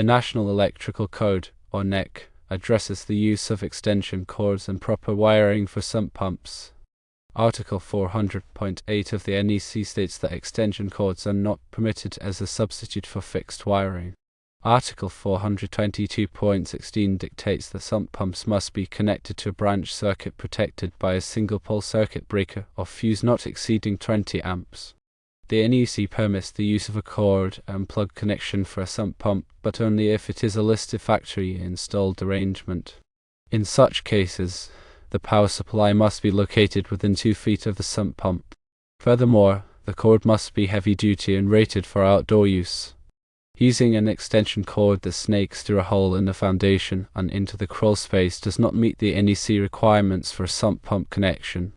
The National Electrical Code, or NEC, addresses the use of extension cords and proper wiring for sump pumps. Article 400.8 of the NEC states that extension cords are not permitted as a substitute for fixed wiring. Article 422.16 dictates that sump pumps must be connected to a branch circuit protected by a single-pole circuit breaker or fuse not exceeding 20 amps. The NEC permits the use of a cord and plug connection for a sump pump, but only if it is a listed factory installed arrangement. In such cases, the power supply must be located within 2 feet of the sump pump. Furthermore, the cord must be heavy-duty and rated for outdoor use. Using an extension cord that snakes through a hole in the foundation and into the crawl space does not meet the NEC requirements for a sump pump connection.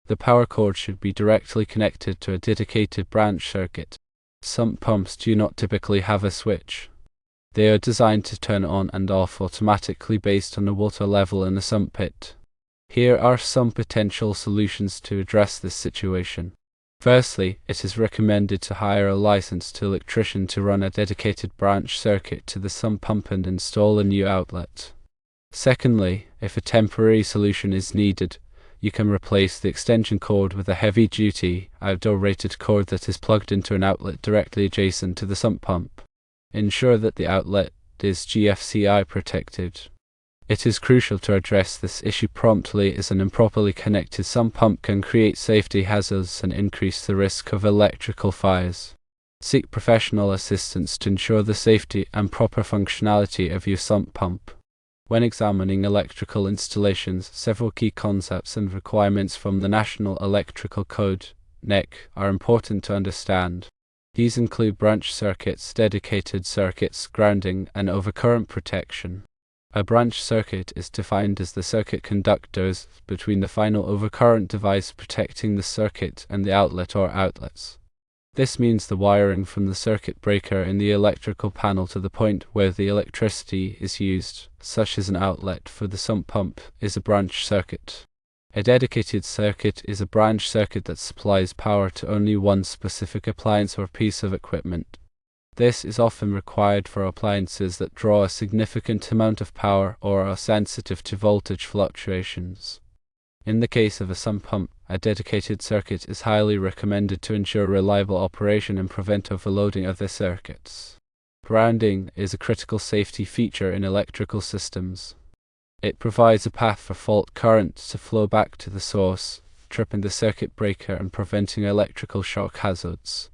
The power cord should be directly connected to a dedicated branch circuit. Sump pumps do not typically have a switch. They are designed to turn on and off automatically based on the water level in the sump pit. Here are some potential solutions to address this situation. Firstly, it is recommended to hire a licensed electrician to run a dedicated branch circuit to the sump pump and install a new outlet. Secondly, if a temporary solution is needed, you can replace the extension cord with a heavy-duty, outdoor-rated cord that is plugged into an outlet directly adjacent to the sump pump. Ensure that the outlet is GFCI protected. It is crucial to address this issue promptly, as an improperly connected sump pump can create safety hazards and increase the risk of electrical fires. Seek professional assistance to ensure the safety and proper functionality of your sump pump. When examining electrical installations, several key concepts and requirements from the National Electrical Code, NEC, are important to understand. These include branch circuits, dedicated circuits, grounding, and overcurrent protection. A branch circuit is defined as the circuit conductors between the final overcurrent device protecting the circuit and the outlet or outlets. This means the wiring from the circuit breaker in the electrical panel to the point where the electricity is used, such as an outlet for the sump pump, is a branch circuit. A dedicated circuit is a branch circuit that supplies power to only one specific appliance or piece of equipment. This is often required for appliances that draw a significant amount of power or are sensitive to voltage fluctuations. In the case of a sump pump, a dedicated circuit is highly recommended to ensure reliable operation and prevent overloading of the circuits. Grounding is a critical safety feature in electrical systems. It provides a path for fault current to flow back to the source, tripping the circuit breaker and preventing electrical shock hazards.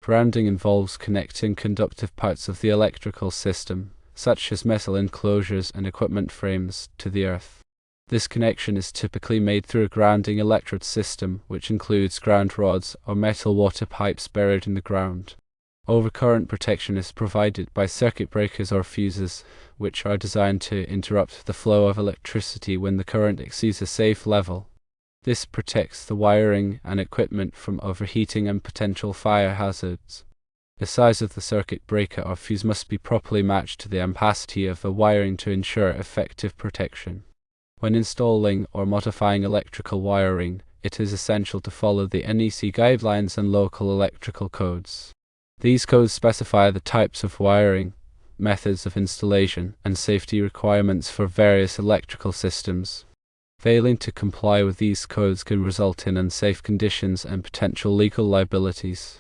Grounding involves connecting conductive parts of the electrical system, such as metal enclosures and equipment frames, to the earth. This connection is typically made through a grounding electrode system, which includes ground rods or metal water pipes buried in the ground. Overcurrent protection is provided by circuit breakers or fuses, which are designed to interrupt the flow of electricity when the current exceeds a safe level. This protects the wiring and equipment from overheating and potential fire hazards. The size of the circuit breaker or fuse must be properly matched to the ampacity of the wiring to ensure effective protection. When installing or modifying electrical wiring, it is essential to follow the NEC guidelines and local electrical codes. These codes specify the types of wiring, methods of installation, and safety requirements for various electrical systems. Failing to comply with these codes can result in unsafe conditions and potential legal liabilities.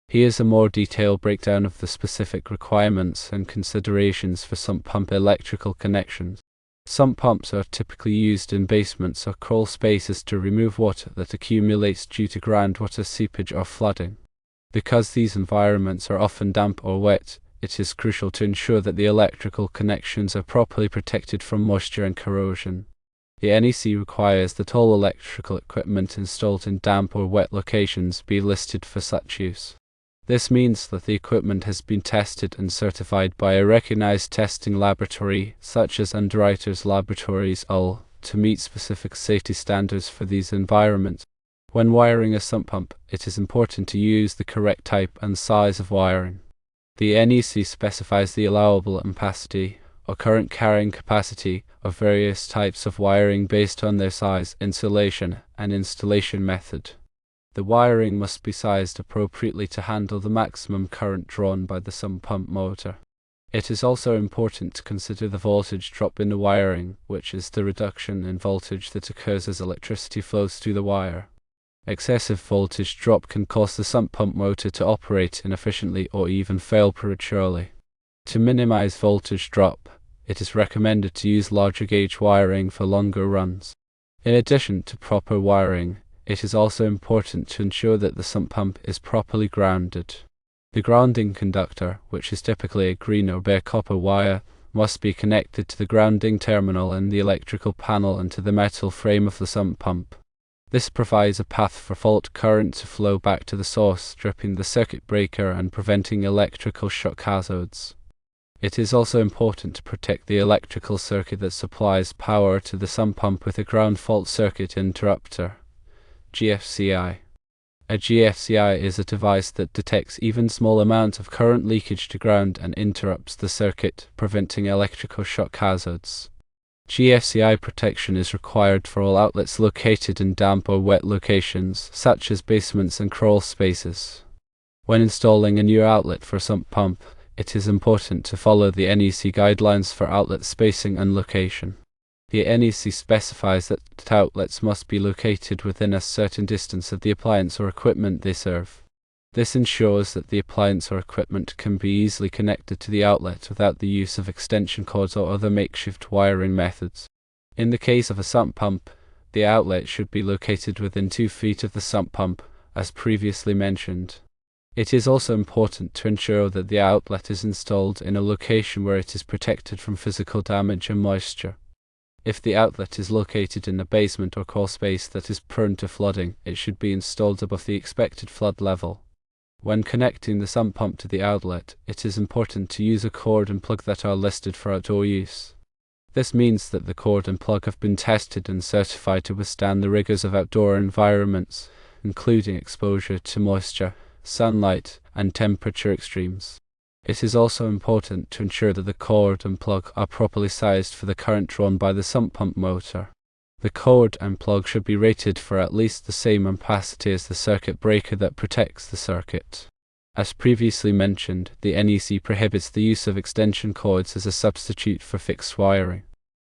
Here's a more detailed breakdown of the specific requirements and considerations for sump pump electrical connections. Sump pumps are typically used in basements or crawl spaces to remove water that accumulates due to groundwater seepage or flooding. Because these environments are often damp or wet, it is crucial to ensure that the electrical connections are properly protected from moisture and corrosion. The NEC requires that all electrical equipment installed in damp or wet locations be listed for such use. This means that the equipment has been tested and certified by a recognized testing laboratory, such as Underwriters Laboratories UL, to meet specific safety standards for these environments. When wiring a sump pump, it is important to use the correct type and size of wiring. The NEC specifies the allowable ampacity, or current carrying capacity, of various types of wiring based on their size, insulation, and installation method. The wiring must be sized appropriately to handle the maximum current drawn by the sump pump motor. It is also important to consider the voltage drop in the wiring, which is the reduction in voltage that occurs as electricity flows through the wire. Excessive voltage drop can cause the sump pump motor to operate inefficiently or even fail prematurely. To minimize voltage drop, it is recommended to use larger gauge wiring for longer runs. In addition to proper wiring, it is also important to ensure that the sump pump is properly grounded. The grounding conductor, which is typically a green or bare copper wire, must be connected to the grounding terminal in the electrical panel and to the metal frame of the sump pump. This provides a path for fault current to flow back to the source, stripping the circuit breaker and preventing electrical shock hazards. It is also important to protect the electrical circuit that supplies power to the sump pump with a ground fault circuit interrupter, GFCI. A GFCI is a device that detects even small amounts of current leakage to ground and interrupts the circuit, preventing electrical shock hazards. GFCI protection is required for all outlets located in damp or wet locations, such as basements and crawl spaces. When installing a new outlet for a sump pump, it is important to follow the NEC guidelines for outlet spacing and location. The NEC specifies that outlets must be located within a certain distance of the appliance or equipment they serve. This ensures that the appliance or equipment can be easily connected to the outlet without the use of extension cords or other makeshift wiring methods. In the case of a sump pump, the outlet should be located within 2 feet of the sump pump, as previously mentioned. It is also important to ensure that the outlet is installed in a location where it is protected from physical damage and moisture. If the outlet is located in a basement or crawl space that is prone to flooding, it should be installed above the expected flood level. When connecting the sump pump to the outlet, it is important to use a cord and plug that are listed for outdoor use. This means that the cord and plug have been tested and certified to withstand the rigors of outdoor environments, including exposure to moisture, sunlight, and temperature extremes. It is also important to ensure that the cord and plug are properly sized for the current drawn by the sump pump motor. The cord and plug should be rated for at least the same ampacity as the circuit breaker that protects the circuit. As previously mentioned, the NEC prohibits the use of extension cords as a substitute for fixed wiring.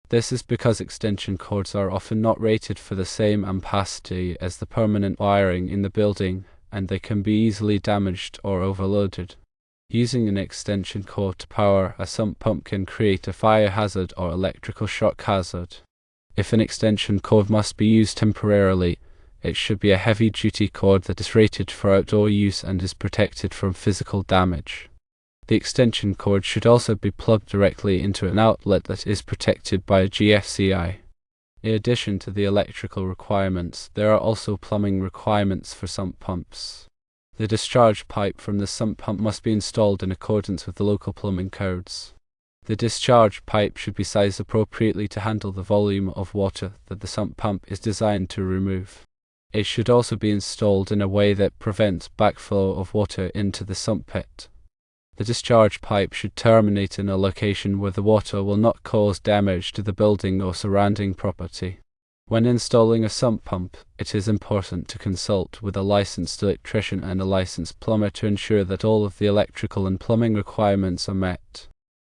This is because extension cords are often not rated for the same ampacity as the permanent wiring in the building, and they can be easily damaged or overloaded. Using an extension cord to power a sump pump can create a fire hazard or electrical shock hazard. If an extension cord must be used temporarily, it should be a heavy-duty cord that is rated for outdoor use and is protected from physical damage. The extension cord should also be plugged directly into an outlet that is protected by a GFCI. In addition to the electrical requirements, there are also plumbing requirements for sump pumps. The discharge pipe from the sump pump must be installed in accordance with the local plumbing codes. The discharge pipe should be sized appropriately to handle the volume of water that the sump pump is designed to remove. It should also be installed in a way that prevents backflow of water into the sump pit. The discharge pipe should terminate in a location where the water will not cause damage to the building or surrounding property. When installing a sump pump, it is important to consult with a licensed electrician and a licensed plumber to ensure that all of the electrical and plumbing requirements are met.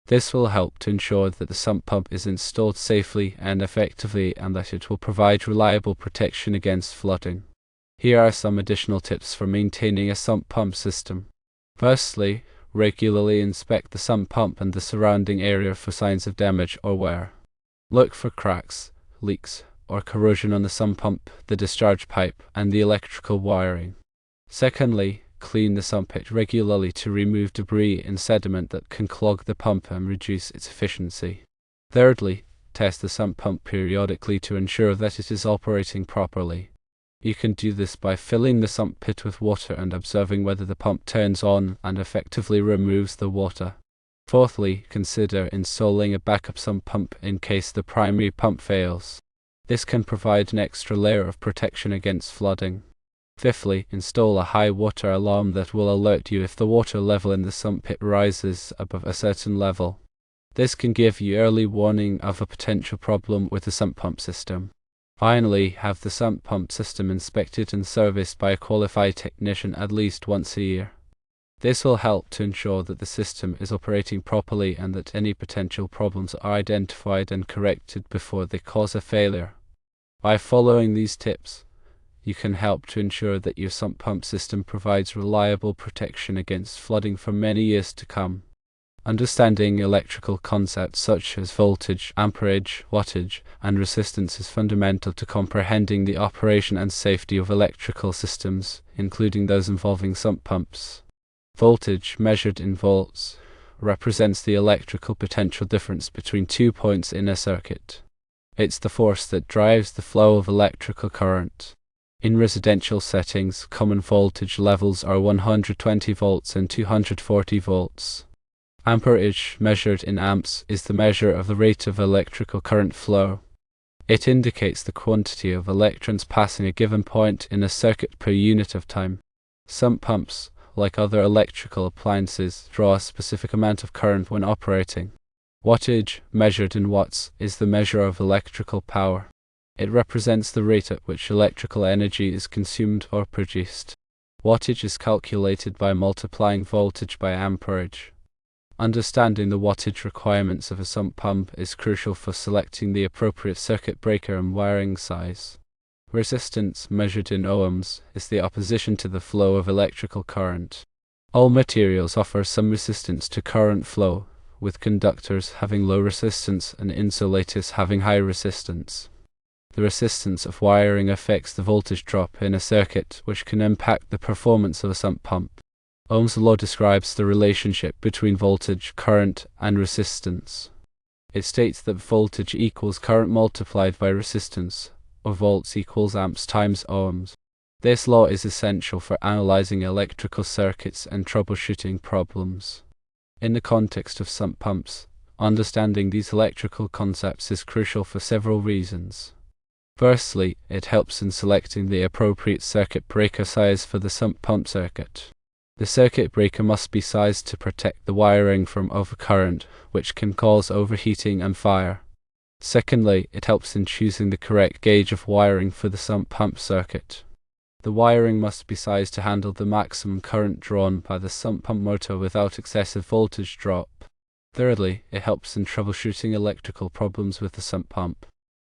This will help to ensure that the sump pump is installed safely and effectively and that it will provide reliable protection against flooding. Here are some additional tips for maintaining a sump pump system. Firstly, regularly inspect the sump pump and the surrounding area for signs of damage or wear. Look for cracks, leaks, or corrosion on the sump pump, the discharge pipe, and the electrical wiring. Secondly, clean the sump pit regularly to remove debris and sediment that can clog the pump and reduce its efficiency. Thirdly, test the sump pump periodically to ensure that it is operating properly. You can do this by filling the sump pit with water and observing whether the pump turns on and effectively removes the water. Fourthly, consider installing a backup sump pump in case the primary pump fails. This can provide an extra layer of protection against flooding. Fifthly, install a high water alarm that will alert you if the water level in the sump pit rises above a certain level. This can give you early warning of a potential problem with the sump pump system. Finally, have the sump pump system inspected and serviced by a qualified technician at least once a year. This will help to ensure that the system is operating properly and that any potential problems are identified and corrected before they cause a failure. By following these tips, you can help to ensure that your sump pump system provides reliable protection against flooding for many years to come. Understanding electrical concepts such as voltage, amperage, wattage, and resistance is fundamental to comprehending the operation and safety of electrical systems, including those involving sump pumps. Voltage, measured in volts, represents the electrical potential difference between 2 points in a circuit. It's the force that drives the flow of electrical current. In residential settings, common voltage levels are 120 volts and 240 volts. Amperage, measured in amps, is the measure of the rate of electrical current flow. It indicates the quantity of electrons passing a given point in a circuit per unit of time. Sump pumps, like other electrical appliances, draw a specific amount of current when operating. Wattage, measured in watts, is the measure of electrical power. It represents the rate at which electrical energy is consumed or produced. Wattage is calculated by multiplying voltage by amperage. Understanding the wattage requirements of a sump pump is crucial for selecting the appropriate circuit breaker and wiring size. Resistance, measured in ohms, is the opposition to the flow of electrical current. All materials offer some resistance to current flow, with conductors having low resistance and insulators having high resistance. The resistance of wiring affects the voltage drop in a circuit, which can impact the performance of a sump pump. Ohm's law describes the relationship between voltage, current, and resistance. It states that voltage equals current multiplied by resistance, or volts equals amps times ohms. This law is essential for analyzing electrical circuits and troubleshooting problems. In the context of sump pumps, understanding these electrical concepts is crucial for several reasons. Firstly, it helps in selecting the appropriate circuit breaker size for the sump pump circuit. The circuit breaker must be sized to protect the wiring from overcurrent, which can cause overheating and fire. Secondly, it helps in choosing the correct gauge of wiring for the sump pump circuit. The wiring must be sized to handle the maximum current drawn by the sump pump motor without excessive voltage drop. Thirdly, it helps in troubleshooting electrical problems with the sump pump.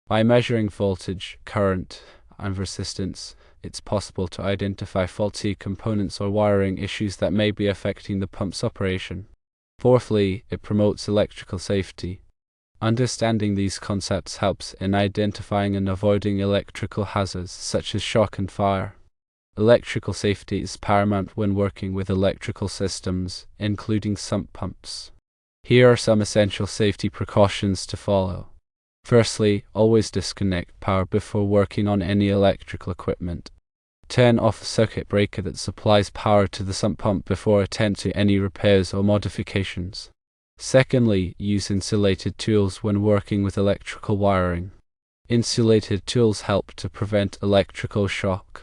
By measuring voltage, current, and resistance, it's possible to identify faulty components or wiring issues that may be affecting the pump's operation. Fourthly, it promotes electrical safety. Understanding these concepts helps in identifying and avoiding electrical hazards such as shock and fire. Electrical safety is paramount when working with electrical systems, including sump pumps. Here are some essential safety precautions to follow. Firstly, always disconnect power before working on any electrical equipment. Turn off the circuit breaker that supplies power to the sump pump before attempting any repairs or modifications. Secondly, use insulated tools when working with electrical wiring. Insulated tools help to prevent electrical shock.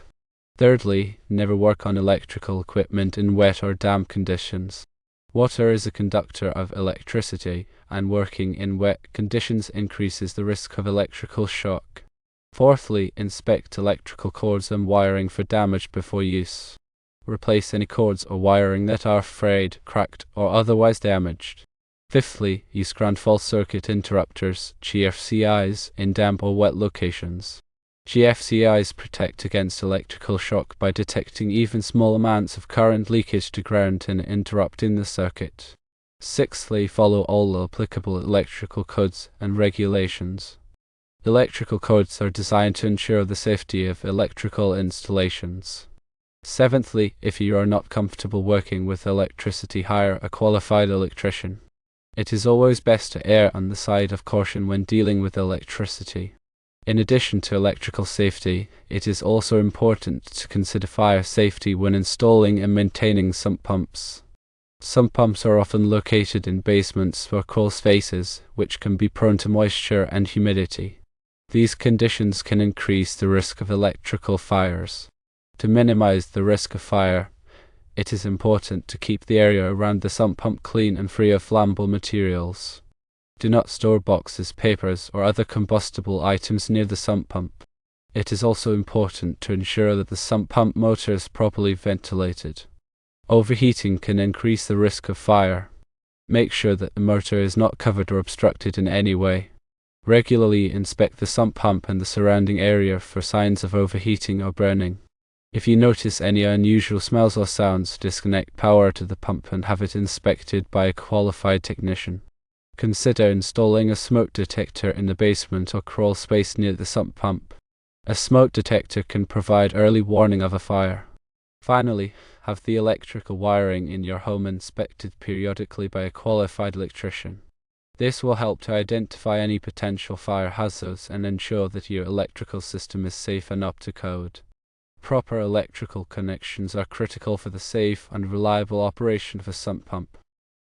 Thirdly, never work on electrical equipment in wet or damp conditions. Water is a conductor of electricity, and working in wet conditions increases the risk of electrical shock. Fourthly, inspect electrical cords and wiring for damage before use. Replace any cords or wiring that are frayed, cracked, or otherwise damaged. Fifthly, use ground fault circuit interrupters, GFCIs, in damp or wet locations. GFCIs protect against electrical shock by detecting even small amounts of current leakage to ground and interrupting the circuit. Sixthly, follow all applicable electrical codes and regulations. Electrical codes are designed to ensure the safety of electrical installations. Seventhly, if you are not comfortable working with electricity, hire a qualified electrician. It is always best to err on the side of caution when dealing with electricity. In addition to electrical safety, it is also important to consider fire safety when installing and maintaining sump pumps. Sump pumps are often located in basements or crawl spaces, which can be prone to moisture and humidity. These conditions can increase the risk of electrical fires. To minimize the risk of fire, it is important to keep the area around the sump pump clean and free of flammable materials. Do not store boxes, papers, or other combustible items near the sump pump. It is also important to ensure that the sump pump motor is properly ventilated. Overheating can increase the risk of fire. Make sure that the motor is not covered or obstructed in any way. Regularly inspect the sump pump and the surrounding area for signs of overheating or burning. If you notice any unusual smells or sounds, disconnect power to the pump and have it inspected by a qualified technician. Consider installing a smoke detector in the basement or crawl space near the sump pump. A smoke detector can provide early warning of a fire. Finally, have the electrical wiring in your home inspected periodically by a qualified electrician. This will help to identify any potential fire hazards and ensure that your electrical system is safe and up to code. Proper electrical connections are critical for the safe and reliable operation of a sump pump.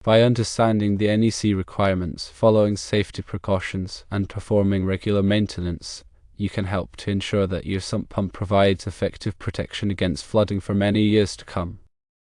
By understanding the NEC requirements, following safety precautions, and performing regular maintenance, you can help to ensure that your sump pump provides effective protection against flooding for many years to come.